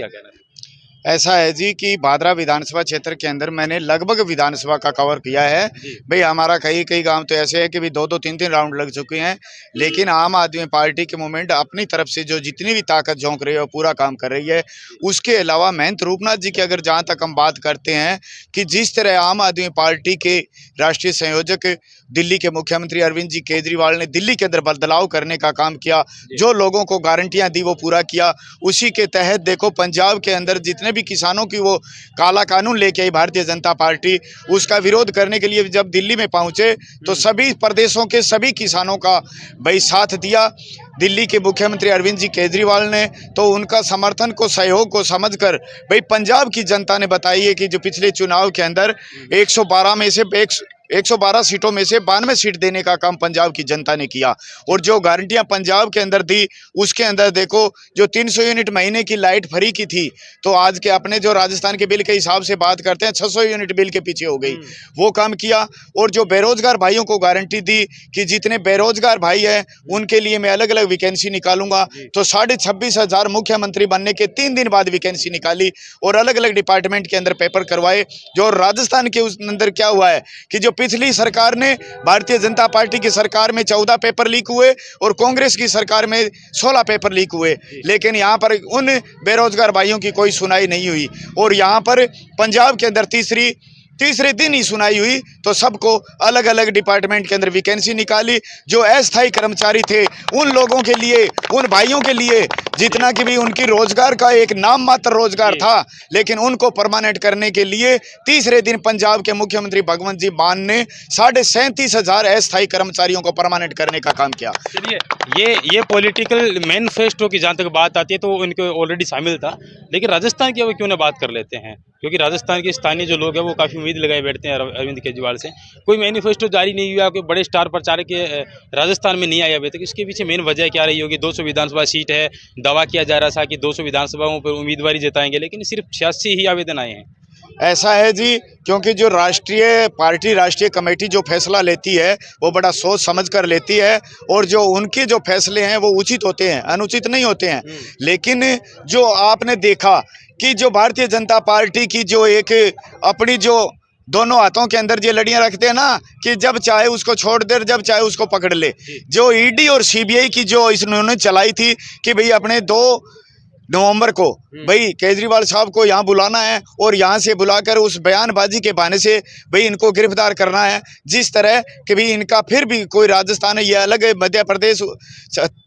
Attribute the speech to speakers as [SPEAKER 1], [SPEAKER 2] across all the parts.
[SPEAKER 1] क्या कहना है?
[SPEAKER 2] ऐसा है जी कि भादरा विधानसभा क्षेत्र के अंदर मैंने लगभग विधानसभा का कवर किया है। भाई हमारा कई कई गांव तो ऐसे है कि भी दो दो तीन तीन राउंड लग चुके हैं, लेकिन आम आदमी पार्टी के मूवमेंट अपनी तरफ से जो जितनी भी ताकत झोंक रही है वो पूरा काम कर रही है। उसके अलावा महंत रूपनाथ जी की अगर जहाँ तक हम बात करते हैं कि जिस तरह आम आदमी पार्टी के राष्ट्रीय संयोजक दिल्ली के मुख्यमंत्री अरविंद जी केजरीवाल ने दिल्ली के अंदर बदलाव करने का काम किया, जो लोगों को गारंटियां दी वो पूरा किया। उसी के तहत देखो पंजाब के अंदर जितने भी किसानों की वो काला कानून लेके आई भारतीय जनता पार्टी, उसका विरोध करने के लिए जब दिल्ली में पहुंचे तो सभी प्रदेशों के सभी किसानों का भाई साथ दिया दिल्ली के मुख्यमंत्री अरविंद जी केजरीवाल ने। तो उनका समर्थन को सहयोग को समझकर भाई पंजाब की जनता ने बताई है कि जो पिछले चुनाव के अंदर 112 में से 112 सीटों में से 92 सीट देने का काम पंजाब की जनता ने किया। और जो गारंटियां पंजाब के अंदर दी उसके अंदर देखो जो 300 यूनिट महीने की लाइट फ्री की थी, तो आज के अपने जो राजस्थान के बिल के हिसाब से बात करते हैं 600 यूनिट बिल के पीछे हो गई, वो काम किया। और जो बेरोजगार भाइयों को गारंटी दी कि जितने बेरोजगार भाई हैं उनके लिए मैं अलग अलग वैकेंसी निकालूंगा, तो 26,500 मुख्यमंत्री बनने के 3 दिन बाद वैकेंसी निकाली और अलग अलग डिपार्टमेंट के अंदर पेपर करवाए। जो राजस्थान के उस अंदर क्या हुआ है कि जो पिछली सरकार ने भारतीय जनता पार्टी की सरकार में 14 पेपर लीक हुए और कांग्रेस की सरकार में 16 पेपर लीक हुए, लेकिन यहाँ पर उन बेरोजगार भाइयों की कोई सुनाई नहीं हुई। और यहाँ पर पंजाब के अंदर तीसरे दिन ही सुनाई हुई, तो सबको अलग अलग डिपार्टमेंट के अंदर वैकेंसी निकाली। जो अस्थायी कर्मचारी थे उन लोगों के लिए, उन भाइयों के लिए जितना कि भी उनकी रोजगार का एक नाम मात्र रोजगार था, लेकिन उनको परमानेंट करने के लिए तीसरे दिन पंजाब के मुख्यमंत्री भगवंत जी मान ने 37,500 अस्थायी कर्मचारियों को परमानेंट करने का काम किया।
[SPEAKER 1] चलिए ये पॉलिटिकल मैनिफेस्टो की जहाँ तक बात आती है तो उनको ऑलरेडी शामिल था, लेकिन राजस्थान की अब क्यों ना बात कर लेते हैं, क्योंकि राजस्थान के स्थानीय जो लोग हैं वो काफ़ी उम्मीद लगाए बैठते हैं अरविंद केजरीवाल से। कोई मैनिफेस्टो जारी नहीं हुआ, कोई बड़े स्टार प्रचारक के राजस्थान में नहीं आए अभी तक। इसके पीछे मेन वजह क्या रही होगी? 200 विधानसभा सीट है, दावा किया जा रहा था कि 200 विधानसभाओं पर उम्मीदवारी जताएंगे, लेकिन सिर्फ 86 ही आवेदन आए हैं।
[SPEAKER 2] ऐसा है जी, क्योंकि जो राष्ट्रीय कमेटी जो फैसला लेती है वो बड़ा सोच समझ कर लेती है, और जो उनके जो फैसले हैं वो उचित होते हैं, अनुचित नहीं होते हैं। लेकिन जो आपने देखा कि जो भारतीय जनता पार्टी की जो एक अपनी जो दोनों हाथों के अंदर ये लड़ियां रखते हैं ना कि जब चाहे उसको छोड़ दे, जब चाहे उसको पकड़ ले। जो ईडी और सीबीआई की जो इन्होंने चलाई थी कि भाई अपने 2 नवंबर को भाई केजरीवाल साहब को यहाँ बुलाना है और यहाँ से बुलाकर उस बयानबाजी के बहाने से भाई इनको गिरफ्तार करना है। जिस तरह कि भी इनका फिर भी कोई राजस्थान है, ये अलग है, मध्य प्रदेश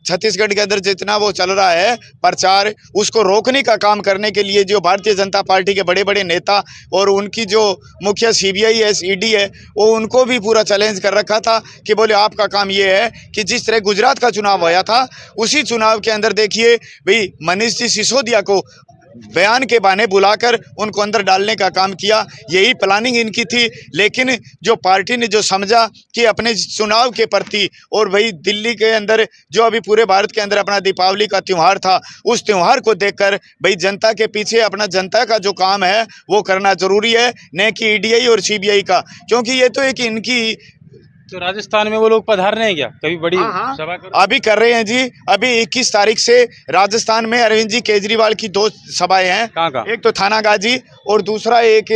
[SPEAKER 2] छत्तीसगढ़ के अंदर जितना वो चल रहा है प्रचार, उसको रोकने का काम करने के लिए जो भारतीय जनता पार्टी के बड़े बड़े नेता और उनकी जो मुखिया सीबीआई है, ईडी है, वो उनको भी पूरा चैलेंज कर रखा था कि बोले आपका काम ये है कि जिस तरह गुजरात का चुनाव होया था उसी चुनाव के अंदर देखिए भाई मनीष जी सिसोदिया को बयान के बहाने बुलाकर उनको अंदर डालने का काम किया। यही प्लानिंग इनकी थी। लेकिन जो पार्टी ने जो समझा कि अपने चुनाव के प्रति, और भाई दिल्ली के अंदर जो अभी पूरे भारत के अंदर अपना दीपावली का त्यौहार था, उस त्यौहार को देखकर भाई जनता के पीछे अपना जनता का जो काम है वो करना जरूरी है, न कि ईडीआई और सीबीआई का, क्योंकि ये तो एक इनकी।
[SPEAKER 1] तो राजस्थान में वो लोग पधार रहे हैं क्या कभी बड़ी सभा
[SPEAKER 2] अभी कर रहे हैं जी। अभी 21 तारीख से राजस्थान में अरविंद जी केजरीवाल की 2 सभाएं हैं।
[SPEAKER 1] कहाँ?
[SPEAKER 2] एक तो थानागाजी और दूसरा एक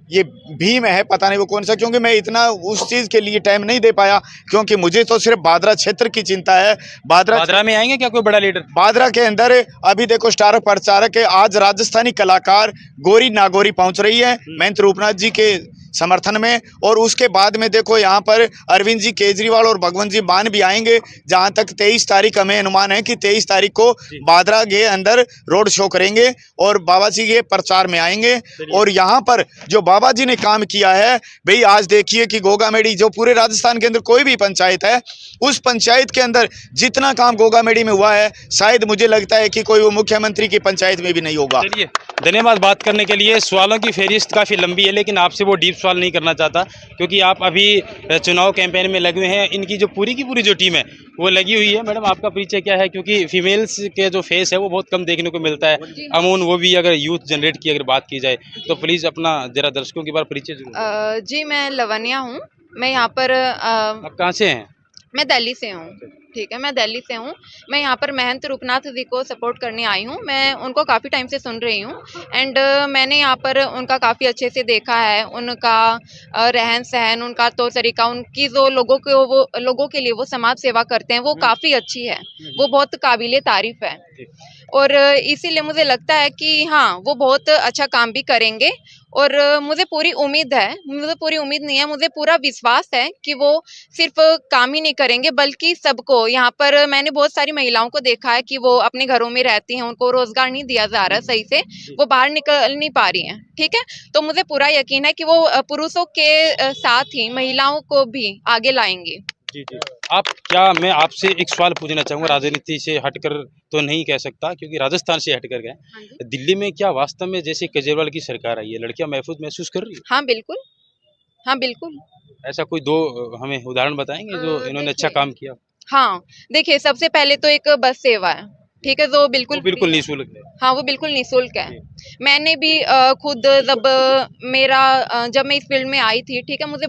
[SPEAKER 2] ये भीम है, पता नहीं वो कौन सा, क्योंकि मैं इतना उस चीज के लिए टाइम नहीं दे पाया, क्योंकि मुझे तो सिर्फ बादरा क्षेत्र की चिंता है।
[SPEAKER 1] बादरा में आएंगे क्या कोई बड़ा लीडर?
[SPEAKER 2] बादरा के अंदर अभी देखो स्टार प्रचारक है, आज राजस्थानी कलाकार गौरी नागौरी पहुंच रही है महंत रूपनाथ जी के समर्थन में। और उसके बाद में देखो यहाँ पर अरविंद जी केजरीवाल और भगवंत जी मान भी आएंगे। जहाँ तक 23 तारीख हमें अनुमान है कि 23 तारीख को बादरा के अंदर रोड शो करेंगे और बाबा जी के प्रचार में आएंगे। और यहाँ पर जो बाबा जी ने काम किया है भाई, आज देखिए कि गोगामेडी जो पूरे राजस्थान के अंदर कोई भी पंचायत है, उस पंचायत के अंदर जितना काम गोगामेडी में हुआ है शायद मुझे लगता है कि कोई वो मुख्यमंत्री की पंचायत में भी नहीं होगा।
[SPEAKER 1] चलिए, धन्यवाद बात करने के लिए। सवालों की फेहरिस्त काफ़ी लंबी है, लेकिन आपसे वो डीप सवाल नहीं करना चाहता, क्योंकि आप अभी चुनाव कैंपेन में लगे हुए हैं। इनकी जो पूरी की पूरी जो टीम है वो लगी हुई है। मैडम, आपका परिचय क्या है? क्योंकि फीमेल्स के जो फेस है वो बहुत कम देखने को मिलता है अमून, वो भी अगर यूथ जनरेट की अगर बात की जाए तो प्लीज़ अपना जरा दर्शकों के बारे परिचय जरूर।
[SPEAKER 3] जी, मैं लवन्या हूँ। मैं यहाँ पर
[SPEAKER 1] आप कहाँ से हैं?
[SPEAKER 3] मैं दिल्ली से हूँ। ठीक है, मैं दिल्ली से हूँ। मैं यहाँ पर महंत रूपनाथ जी को सपोर्ट करने आई हूँ। मैं उनको काफ़ी टाइम से सुन रही हूँ एंड मैंने यहाँ पर उनका काफ़ी अच्छे से देखा है, उनका रहन सहन, उनका तौर तरीका, उनकी जो लोगों के लिए वो समाज सेवा करते हैं वो काफ़ी अच्छी है, वो बहुत काबिले तारीफ है। और इसीलिए मुझे लगता है कि हाँ, वो बहुत अच्छा काम भी करेंगे और मुझे पूरी उम्मीद है, मुझे पूरी उम्मीद नहीं है, मुझे पूरा विश्वास है कि वो सिर्फ काम ही नहीं करेंगे बल्कि सबको, यहाँ पर मैंने बहुत सारी महिलाओं को देखा है कि वो अपने घरों में रहती हैं, उनको रोजगार नहीं दिया जा रहा सही से, वो बाहर निकल नहीं पा रही हैं, ठीक है। तो मुझे पूरा यकीन है कि वो पुरुषों के साथ ही महिलाओं को भी आगे लाएंगे।
[SPEAKER 1] जी जी। मैं आपसे एक सवाल पूछना चाहूँगा, राजनीति से हटकर तो नहीं कह सकता क्योंकि राजस्थान से हटकर
[SPEAKER 3] हाँ
[SPEAKER 1] गए।
[SPEAKER 3] जी।
[SPEAKER 1] दिल्ली में क्या वास्तव में जैसे केजरीवाल की सरकार आई है, लड़कियां महफूज महसूस कर रही
[SPEAKER 3] हाँ बिल्कुल, हाँ बिल्कुल।
[SPEAKER 1] है? ऐसा कोई दो हमें उदाहरण बताएंगे जो इन्होंने अच्छा
[SPEAKER 3] देखिए,
[SPEAKER 1] काम किया?
[SPEAKER 3] हाँ, देखिए सबसे पहले तो एक बस सेवा है, ठीक है, जो बिल्कुल
[SPEAKER 1] वो बिल्कुल
[SPEAKER 3] फ्री है।
[SPEAKER 1] निःशुल्क है।
[SPEAKER 3] हाँ, वो बिल्कुल निःशुल्क है।
[SPEAKER 1] जी।
[SPEAKER 3] मैंने भी खुद जब मैं इस फील्ड में आई थी, ठीक है, मुझे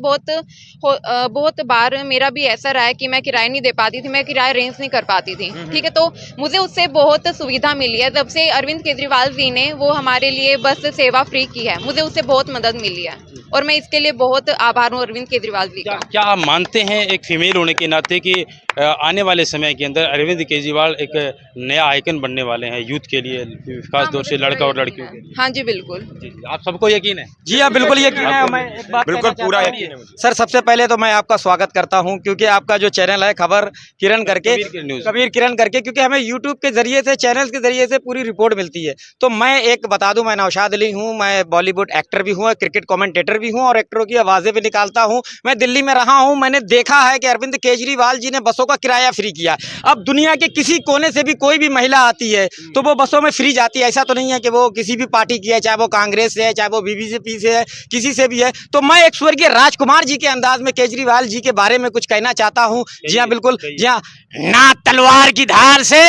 [SPEAKER 3] बहुत बार मेरा भी ऐसा रहा है कि मैं किराया नहीं दे पाती थी, मैं किराया अरेंज नहीं कर पाती थी, ठीक है, तो मुझे उससे बहुत सुविधा मिली है। जब से अरविंद केजरीवाल जी ने वो हमारे लिए बस सेवा फ्री की है, मुझे उससे बहुत मदद मिली है और मैं इसके लिए बहुत आभार हूँ अरविंद केजरीवाल जी
[SPEAKER 1] क्या
[SPEAKER 3] का।
[SPEAKER 1] क्या आप मानते हैं एक फीमेल होने के नाते कि आने वाले समय के अंदर अरविंद केजरीवाल एक नया आइकन बनने वाले हैं यूथ के लिए, खास
[SPEAKER 3] हाँ,
[SPEAKER 1] तौर
[SPEAKER 3] मुझे
[SPEAKER 1] से
[SPEAKER 3] पूरा
[SPEAKER 1] लड़का और
[SPEAKER 3] यकीन
[SPEAKER 1] लड़कियों
[SPEAKER 3] है।
[SPEAKER 1] के लिए?
[SPEAKER 3] हाँ जी, बिल्कुल।
[SPEAKER 1] जी जी। आप सबको यकीन है?
[SPEAKER 4] जी हाँ, बिल्कुल यकीन है। मैं एक बात
[SPEAKER 5] बिल्कुल
[SPEAKER 4] कहना
[SPEAKER 5] पूरा
[SPEAKER 4] चाहता हूँ।
[SPEAKER 5] यकीन है मुझे।
[SPEAKER 4] सर सबसे पहले तो मैं आपका स्वागत करता हूँ क्योंकि आपका जो चैनल है खबर किरण करके,
[SPEAKER 1] कबीर किरण न्यूज़।
[SPEAKER 4] कबीर किरण करके, क्योंकि हमें यूट्यूब के जरिए से, चैनल के जरिए से पूरी रिपोर्ट मिलती है। तो मैं एक बता दूं, मैं नौशाद अली हूँ, मैं बॉलीवुड एक्टर भी हूँ, क्रिकेट कमेंटेटर भी हूँ और एक्टरों की आवाज़ें भी निकालता हूँ। मैं दिल्ली में रहा हूँ, मैंने देखा है कि अरविंद केजरीवाल जी ने बसों का किराया फ्री किया। अब दुनिया के किसी कोने से भी कोई भी महिला आती है तो वो बसों में फ्री जाती है। ऐसा तो नहीं है कि वो किसी भी पार्टी की है, चाहे वो कांग्रेस से है, चाहे वो बीजेपी से है, किसी से भी है। तो मैं एक स्वर्गीय राजकुमार जी के अंदाज में केजरीवाल जी के बारे में कुछ कहना चाहता हूँ। जी हाँ, बिल्कुल। जी हाँ, ना तलवार की धार से,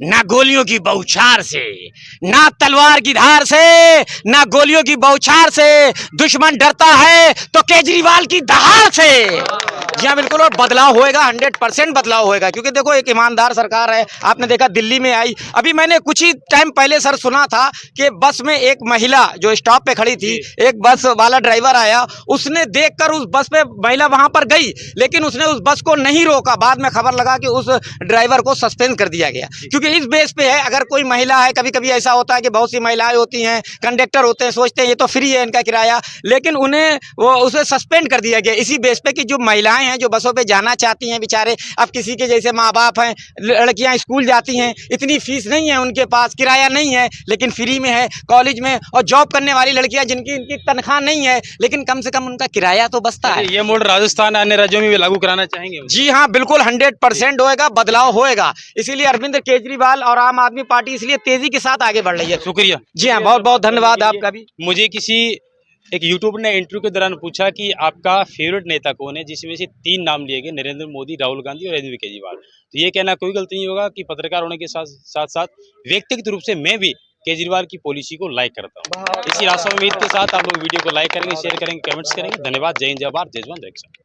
[SPEAKER 4] ना गोलियों की बौछार से, ना तलवार की धार से, ना गोलियों की बौछार से दुश्मन डरता है तो केजरीवाल की दहाड़ से। जी हाँ, बिल्कुल। और बदलाव होएगा, 100% बदलाव होएगा क्योंकि देखो एक ईमानदार सरकार है। आपने देखा दिल्ली में आई, अभी मैंने कुछ ही टाइम पहले सर सुना था कि बस में एक महिला जो स्टॉप पे खड़ी थी, एक बस वाला ड्राइवर आया, उसने देखकर उस बस पे महिला वहां पर गई लेकिन उसने उस बस को नहीं रोका। बाद में खबर लगा कि उस ड्राइवर को सस्पेंड कर दिया गया क्योंकि इस बेस पे है, अगर कोई महिला है, कभी कभी ऐसा होता है कि बहुत सी महिलाएं होती हैं, कंडक्टर होते हैं, सोचते हैं ये तो फ्री है इनका किराया, लेकिन उन्हें वो उसे सस्पेंड कर दिया गया इसी बेस पे कि जो महिलाएं हैं जो बसों पे जाना चाहती हैं, बेचारे अब किसी के जैसे माँ बाप हैं, लड़कियां स्कूल जाती हैं, इतनी फीस नहीं है उनके पास, किराया नहीं है लेकिन फ्री में है कॉलेज में, और जॉब करने वाली लड़कियां जिनकी इनकी तनख्वाह नहीं है लेकिन कम से कम उनका किराया तो बचता है।
[SPEAKER 1] ये मोड राजस्थान अन्य राज्यों में भी लागू कराना चाहेंगे?
[SPEAKER 4] जी हाँ, बिल्कुल 100% होएगा, बदलाव होएगा। इसीलिए अरविंद केजरीवाल और आम आदमी पार्टी इसलिए तेजी के साथ आगे बढ़ रही है।
[SPEAKER 1] शुक्रिया।
[SPEAKER 4] जी हाँ, बहुत बहुत धन्यवाद आपका भी।
[SPEAKER 1] मुझे किसी एक यूट्यूबर ने इंटरव्यू के दौरान पूछा कि आपका फेवरेट नेता कौन है, जिसमें से 3 नाम लिए गए, नरेंद्र मोदी, राहुल गांधी और अरविंद केजरीवाल। तो ये कहना कोई गलती नहीं होगा कि पत्रकार होने के साथ साथ व्यक्तिगत रूप से मैं भी केजरीवाल की पॉलिसी को लाइक करता हूँ। इसी आशा उम्मीद के साथ आप लोग वीडियो को लाइक करेंगे, शेयर करेंगे, कमेंट्स करेंगे। धन्यवाद। जय हिंद, जय भारत, जय जवान, जय किसान।